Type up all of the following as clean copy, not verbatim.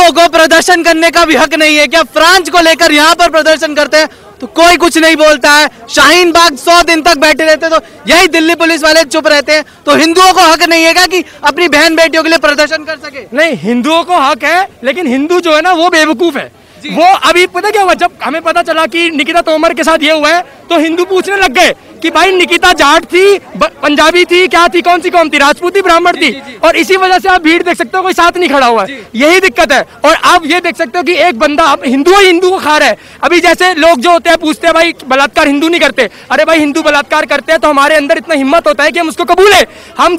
हिंदुओं को प्रदर्शन करने का भी हक नहीं है क्या? फ्रांस को लेकर यहाँ पर प्रदर्शन करते हैं तो कोई कुछ नहीं बोलता है। शाहीन बाग 100 दिन तक बैठे रहते तो यही दिल्ली पुलिस वाले चुप रहते हैं। तो हिंदुओं को हक नहीं है क्या कि अपनी बहन बेटियों के लिए प्रदर्शन कर सके? नहीं, हिंदुओं को हक है, लेकिन हिंदू जो है ना वो बेवकूफ है। वो अभी पता क्या हुआ, जब हमें पता चला कि निकिता तोमर के साथ ये हुआ है तो हिंदू पूछने लग गए कि भाई निकिता जाट थी, पंजाबी थी, क्या थी, कौन सी कौम थी, राजपूत थी, ब्राह्मण थी। और इसी वजह से आप भीड़ देख सकते हो, कोई साथ नहीं खड़ा हुआ है। यही दिक्कत है। और आप ये देख सकते हो कि एक बंदा हिंदू को खा रहा है। अभी जैसे लोग जो होते हैं पूछते हैं भाई बलात्कार हिंदू नहीं करते। अरे भाई हिंदू बलात्कार करते हैं तो हमारे अंदर इतना हिम्मत होता है कि हम उसको कबूले। हम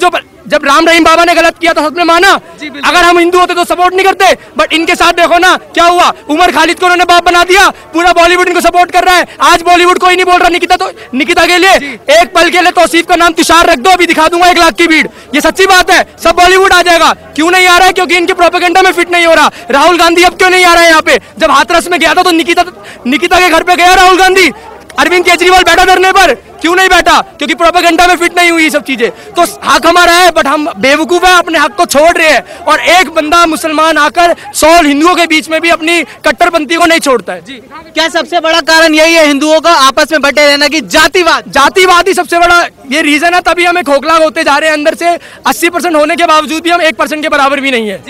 जब राम रहीम बाबा ने गलत किया तो सबने माना। अगर हम हिंदू होते तो सपोर्ट नहीं करते। बट इनके साथ देखो ना क्या हुआ, उमर खालिद को उन्होंने बाप बना दिया, पूरा बॉलीवुड इनको सपोर्ट कर रहा है। आज बॉलीवुड कोई नहीं बोल रहा निकिता के लिए एक पल के लिए तौसीफ का नाम तुषार रख दो, अभी दिखा दूंगा 1 लाख की भीड़। ये सच्ची बात है, सब बॉलीवुड आ जाएगा। क्यों नहीं आ रहा है? क्योंकि इनके प्रोपेगेंडा में फिट नहीं हो रहा। राहुल गांधी अब क्यों नहीं आ रहा है यहाँ पे? जब हाथरस में गया था तो निकिता के घर पे गया राहुल गांधी। अरविंद केजरीवाल बैठा धरने पर, क्यों नहीं बैठा? क्योंकि प्रोपेगेंडा में फिट नहीं हुई ये सब चीजें। तो हक हमारा है, बट हम बेवकूफ है, अपने हक को छोड़ रहे हैं। और एक बंदा मुसलमान आकर 100 हिंदुओं के बीच में भी अपनी कट्टरपंथी को नहीं छोड़ता है। जी, क्या सबसे बड़ा कारण यही है हिंदुओं का आपस में बटे रहना की जातिवाद ही सबसे बड़ा ये रीजन है। तभी हमें खोखला होते जा रहे हैं अंदर से। 80% होने के बावजूद भी हम 1% के बराबर भी नहीं है।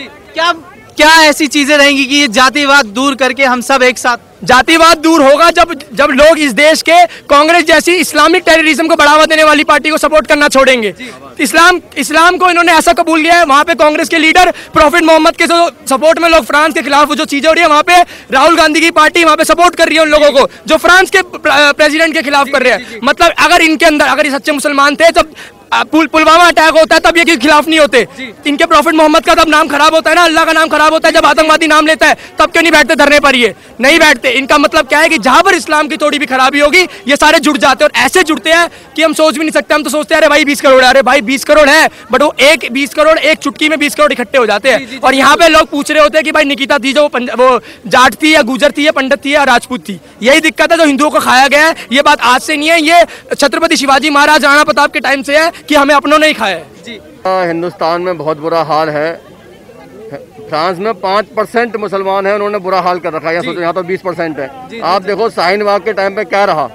क्या ऐसी चीजें रहेंगी कि ये जातिवाद दूर करके हम सब एक साथ? जातिवाद दूर होगा जब लोग इस देश के कांग्रेस जैसी इस्लामिक टेररिज्म को बढ़ावा देने वाली पार्टी को सपोर्ट करना छोड़ेंगे। इस्लाम को इन्होंने ऐसा कबूल किया है। वहाँ पे कांग्रेस के लीडर प्रॉफिट मोहम्मद के सपोर्ट में लोग फ्रांस के खिलाफ जो चीजें हो रही है, वहाँ पे राहुल गांधी की पार्टी वहाँ पे सपोर्ट कर रही है उन लोगों को जो फ्रांस के प्रेसिडेंट के खिलाफ कर रहे हैं। मतलब अगर इनके अंदर अगर ये सच्चे मुसलमान थे, जब पुलवामा अटैक होता है तब ये खिलाफ नहीं होते। इनके प्रॉफिट मोहम्मद का तब नाम खराब होता है ना, अल्लाह का नाम खराब होता है जब आतंकवादी नाम लेता है, तब क्यों नहीं बैठते धरने पर? ये नहीं बैठते। इनका मतलब क्या है कि जहां पर इस्लाम की थोड़ी भी खराबी होगी ये सारे जुड़ जाते हैं। और ऐसे जुड़ते हैं कि हम सोच भी नहीं सकते। हम तो सोचते हैं अरे भाई 20 करोड़ है, अरे भाई 20 करोड़ है, बट वो 20 करोड़ एक चुटकी में 20 करोड़ इकट्ठे हो जाते हैं। और यहाँ पे लोग पूछ रहे होते हैं कि भाई निकिता थी जो वो जाट थी या गुजर थी या पंडित थी या राजपूत थी। यही दिक्कत है जो हिंदुओं को खाया गया है। ये बात आज से नहीं है, ये छत्रपति शिवाजी महाराज राणा प्रताप के टाइम से है कि हमें अपनों ने खाया है। जी, हिंदुस्तान में बहुत बुरा हाल है। फ्रांस में 5% मुसलमान है, उन्होंने बुरा हाल कर रखा है। सोचो यहाँ तो 20% है। आप देखो शाहीन बाग के टाइम पे क्या रहा,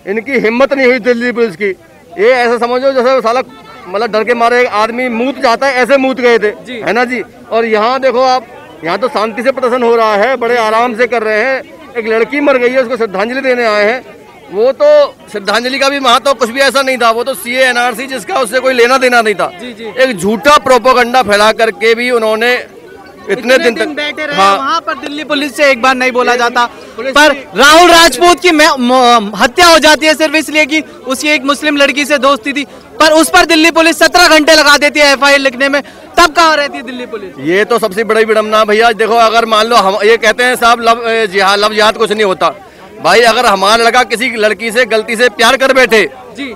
इनकी हिम्मत नहीं हुई दिल्ली पुलिस की। ये ऐसा समझो जैसे साला मतलब डर के मारे एक आदमी मूत जाता है, ऐसे मूत गए थे, है ना जी। और यहाँ देखो आप, यहाँ तो शांति से प्रदर्शन हो रहा है, बड़े आराम से कर रहे हैं। एक लड़की मर गई है, उसको श्रद्धांजलि देने आए हैं। वो तो श्रद्धांजलि का भी महत्व कुछ भी ऐसा नहीं था। वो तो CA NRC जिसका उससे कोई लेना देना नहीं था। एक झूठा प्रोपेगेंडा फैला करके भी उन्होंने इतने दिन तक बैठे रहे। हाँ, वहाँ पर दिल्ली पुलिस से एक बार नहीं बोला जाता। पर राहुल राजपूत की हत्या हो जाती है सिर्फ इसलिए कि उसकी एक मुस्लिम लड़की से दोस्ती थी, पर उस पर दिल्ली पुलिस 17 घंटे लगा देती है FIR लिखने में। तब कहाँ रहती है दिल्ली पुलिस? ये तो सबसे बड़ी विडम्बना भैया। देखो अगर मान लो हम ये कहते हैं साहब लव जिहाद कुछ नहीं होता। भाई अगर हमारा लड़का किसी लड़की से गलती से प्यार कर बैठे,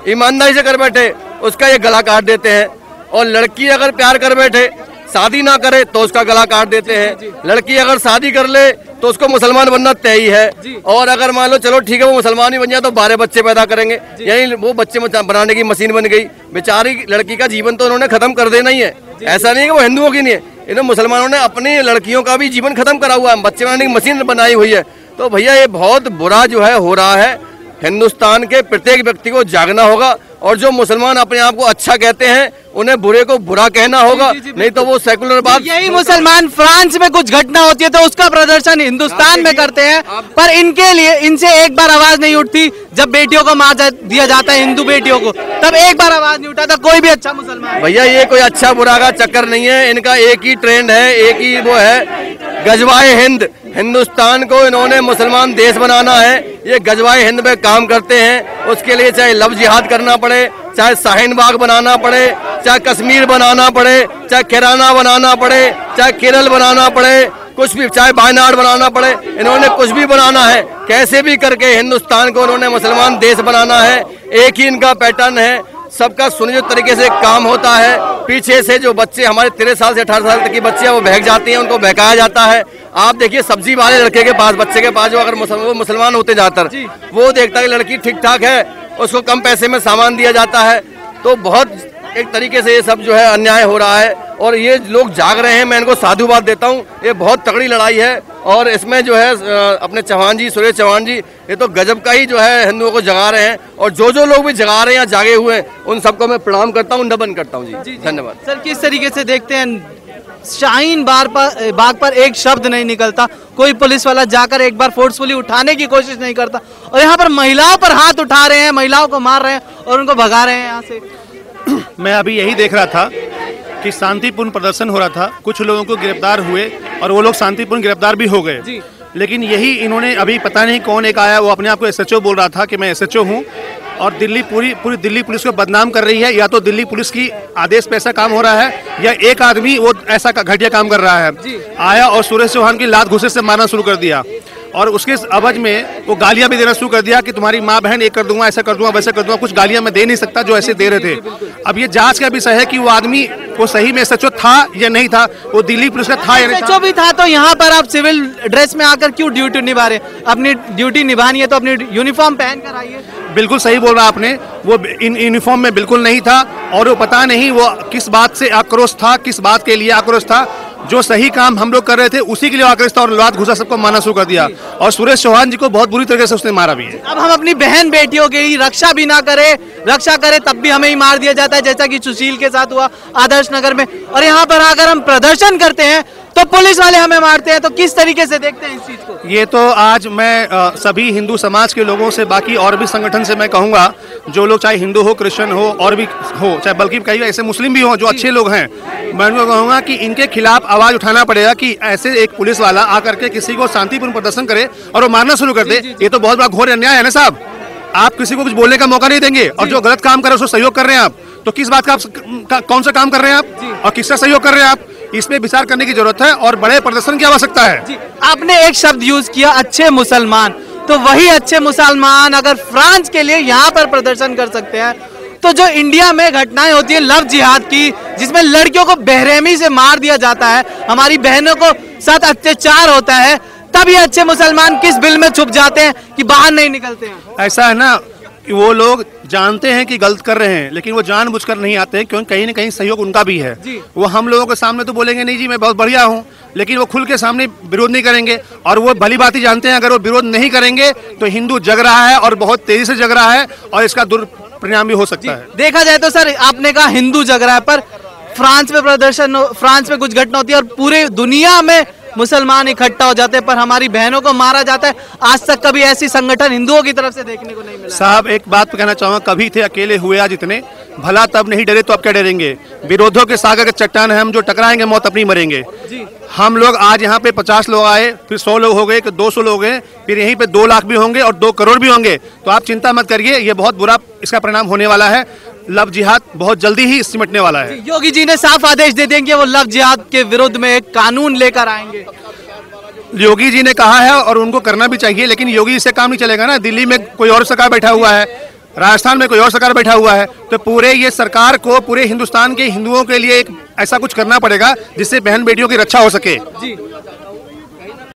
ईमानदारी से कर बैठे, उसका ये गला काट देते हैं। और लड़की अगर प्यार कर बैठे, शादी ना करे तो उसका गला काट देते हैं। लड़की अगर शादी कर ले तो उसको मुसलमान बनना तय ही है। और अगर मान लो चलो ठीक है वो मुसलमान ही बन जाए तो 12 बच्चे पैदा करेंगे, यानी वो बच्चे बनाने की मशीन बन गई। बेचारी लड़की का जीवन तो उन्होंने खत्म कर देना ही है। ऐसा नहीं है कि वो हिंदुओं की नहीं है, इन्हें मुसलमानों ने अपनी लड़कियों का भी जीवन खत्म करा हुआ है, बच्चे बनाने की मशीन बनाई हुई है। तो भैया ये बहुत बुरा जो है हो रहा है। हिंदुस्तान के प्रत्येक व्यक्ति को जागना होगा। और जो मुसलमान अपने आप को अच्छा कहते हैं उन्हें बुरे को बुरा कहना होगा। नहीं तो वो सेकुलर बात। यही मुसलमान फ्रांस में कुछ घटना होती है तो उसका प्रदर्शन हिंदुस्तान में करते हैं, पर इनके लिए इनसे एक बार आवाज नहीं उठती। जब बेटियों को मार दिया जाता है, हिंदू बेटियों को, तब एक बार आवाज नहीं उठाता कोई भी अच्छा मुसलमान। भैया ये कोई अच्छा बुरा का चक्कर नहीं है, इनका एक ही ट्रेंड है, एक ही वो है, गजवाए हिंद। हिंदुस्तान को इन्होंने मुसलमान देश बनाना है, ये गजवाए हिंद में काम करते हैं। उसके लिए चाहे लव जिहाद करना पड़े, चाहे शाहीन बाग बनाना पड़े, चाहे कश्मीर बनाना पड़े, चाहे केराना बनाना पड़े, चाहे केरल बनाना पड़े, कुछ भी, चाहे वायनाड बनाना पड़े, इन्होंने कुछ भी बनाना है। कैसे भी करके हिंदुस्तान को उन्होंने मुसलमान देश बनाना है। एक ही इनका पैटर्न है, सबका सुनियोजित तरीके से काम होता है। पीछे से जो बच्चे हमारे 13 साल से 18 साल तक की बच्चे हैं वो बहक जाती हैं, उनको बहकाया जाता है। आप देखिए सब्जी वाले लड़के के पास, बच्चे के पास, जो अगर वो मुसलमान होते ज्यादातर, वो देखता है कि लड़की ठीक ठाक है, उसको कम पैसे में सामान दिया जाता है। तो बहुत एक तरीके से ये सब जो है अन्याय हो रहा है और ये लोग जाग रहे हैं। मैं इनको साधुवाद देता हूँ। ये बहुत तगड़ी लड़ाई है और इसमें जो है अपने चौहान जी, सुरेश चौहान जी, ये तो गजब का ही जो है हिंदुओं को जगा रहे हैं और जो लोग भी जगा रहे हैं या जागे हुए हैं उन सबको मैं प्रणाम करता हूँ, नमन करता हूँ जी। धन्यवाद सर। किस तरीके से देखते हैं शाहीन बाग पर एक शब्द नहीं निकलता, कोई पुलिस वाला जाकर एक बार फोर्सफुली उठाने की कोशिश नहीं करता और यहाँ पर महिलाओं पर हाथ उठा रहे हैं, महिलाओं को मार रहे हैं और उनको भगा रहे हैं यहाँ से। मैं अभी यही देख रहा था कि शांतिपूर्ण प्रदर्शन हो रहा था, कुछ लोगों को गिरफ्तार हुए और वो लोग शांतिपूर्ण गिरफ्तार भी हो गए। लेकिन यही इन्होंने अभी पता नहीं कौन एक आया, वो अपने आप को एसएचओ बोल रहा था कि मैं एसएचओ हूँ और दिल्ली पूरी दिल्ली पुलिस को बदनाम कर रही है। या तो दिल्ली पुलिस की आदेश पे ऐसा काम हो रहा है या एक आदमी वो ऐसा घटिया काम कर रहा है। आया और सुरेश चौहान की लात घुसे से मारना शुरू कर दिया और उसके अवज में वो गालियां भी देना शुरू कर दिया कि तुम्हारी माँ बहन ये कर दूंगा, ऐसा कर दूंगा, वैसा कर दूंगा। कुछ गालियां मैं दे नहीं सकता जो ऐसे दे रहे थे। अब ये जांच का विषय है कि वो आदमी वो सही में एसएचओ था या नहीं था, वो दिल्ली पुलिस का था या नहीं था। एसएचओ भी था तो यहाँ पर आप सिविल ड्रेस में आकर क्यों ड्यूटी निभा रहे? अपनी ड्यूटी निभानी है तो अपनी यूनिफॉर्म पहन कर आइए। बिल्कुल सही बोल रहा आपने, वो इन यूनिफॉर्म में बिल्कुल नहीं था और वो पता नहीं वो किस बात से आक्रोश था, किस बात के लिए आक्रोश था। जो सही काम हम लोग कर रहे थे उसी के लिए आक्रोश था और लात घुसा सबको मारना शुरू कर दिया और सुरेश चौहान जी को बहुत बुरी तरीके से उसने मारा भी है। अब हम अपनी बहन बेटियों की रक्षा भी ना करें, रक्षा करें तब भी हमें ही मार दिया जाता है, जैसा कि सुशील के साथ हुआ आदर्श नगर में। और यहाँ पर अगर हम प्रदर्शन करते हैं तो पुलिस वाले हमें मारते हैं। तो किस तरीके से देखते हैं इस चीज को? ये तो आज मैं सभी हिंदू समाज के लोगों से, बाकी और भी संगठन से मैं कहूँगा, जो लोग चाहे हिंदू हो, क्रिश्चियन हो और भी हो, चाहे बल्कि कई ऐसे मुस्लिम भी हो जो अच्छे लोग हैं, मैं उनको कहूँगा कि इनके खिलाफ आवाज उठाना पड़ेगा कि ऐसे एक पुलिस वाला आकर के किसी को शांतिपूर्ण प्रदर्शन करे और वो मारना शुरू कर दे। ये तो बहुत बड़ा घोर अन्याय है ना साहब। आप किसी को कुछ बोलने का मौका नहीं देंगे और जो गलत काम कर रहे हैं उसको सहयोग कर रहे हैं आप, तो किस बात का कौन सा काम कर रहे हैं आप और किसका सहयोग कर रहे हैं आप? इसमें विचार करने की जरूरत है और बड़े प्रदर्शन की आवश्यकता है। आपने एक शब्द यूज किया, अच्छे मुसलमान। तो वही अच्छे मुसलमान अगर फ्रांस के लिए यहाँ पर प्रदर्शन कर सकते हैं तो जो इंडिया में घटनाएं होती है लव जिहाद की, जिसमें लड़कियों को बेरहमी से मार दिया जाता है, हमारी बहनों को साथ अत्याचार होता है, तब ये अच्छे मुसलमान किस बिल में छुप जाते हैं कि बाहर नहीं निकलते हैं? ऐसा है ना कि वो लोग जानते हैं कि गलत कर रहे हैं लेकिन वो जानबूझकर नहीं आते हैं, क्योंकि कहीं न कहीं सहयोग उनका भी है। वो हम लोगों के सामने तो बोलेंगे नहीं जी मैं बहुत बढ़िया हूँ, लेकिन वो खुल के सामने विरोध नहीं करेंगे और वो भली बात ही जानते हैं अगर वो विरोध नहीं करेंगे तो हिंदू जग रहा है और बहुत तेजी से जग रहा है और इसका दुष्परिणाम भी हो सकता है। देखा जाए तो सर आपने कहा हिंदू जग रहा है, पर फ्रांस में प्रदर्शन, फ्रांस में कुछ घटना होती है और पूरे दुनिया में मुसलमान इकट्ठा हो जाते हैं, पर हमारी बहनों को मारा जाता है। आज तक कभी ऐसी संगठन हिंदुओं की तरफ से देखने को नहीं मिला। साहब एक बात कहना चाहूँगा, कभी थे अकेले हुए आज इतने, भला तब नहीं डरे तो अब क्या डरेंगे? विरोधों के सागर के चट्टान है हम, जो टकराएंगे मौत अपनी मरेंगे। हम लोग आज यहाँ पे 50 लोग आए, फिर 100 लोग हो गए, 200 लोग हैं, फिर यहीं पे 2 लाख भी होंगे और 2 करोड़ भी होंगे। तो आप चिंता मत करिए, ये बहुत बुरा इसका परिणाम होने वाला है। लव जिहाद बहुत जल्दी ही सिमटने वाला है। योगी जी ने साफ आदेश दे देंगे वो लव जिहाद के विरुद्ध में एक कानून लेकर आएंगे। योगी जी ने कहा है और उनको करना भी चाहिए, लेकिन योगी इससे काम नहीं चलेगा ना। दिल्ली में कोई और सरकार बैठा हुआ है, राजस्थान में कोई और सरकार बैठा हुआ है, तो पूरे ये सरकार को पूरे हिंदुस्तान के हिंदुओं के लिए एक ऐसा कुछ करना पड़ेगा जिससे बहन बेटियों की रक्षा हो सके।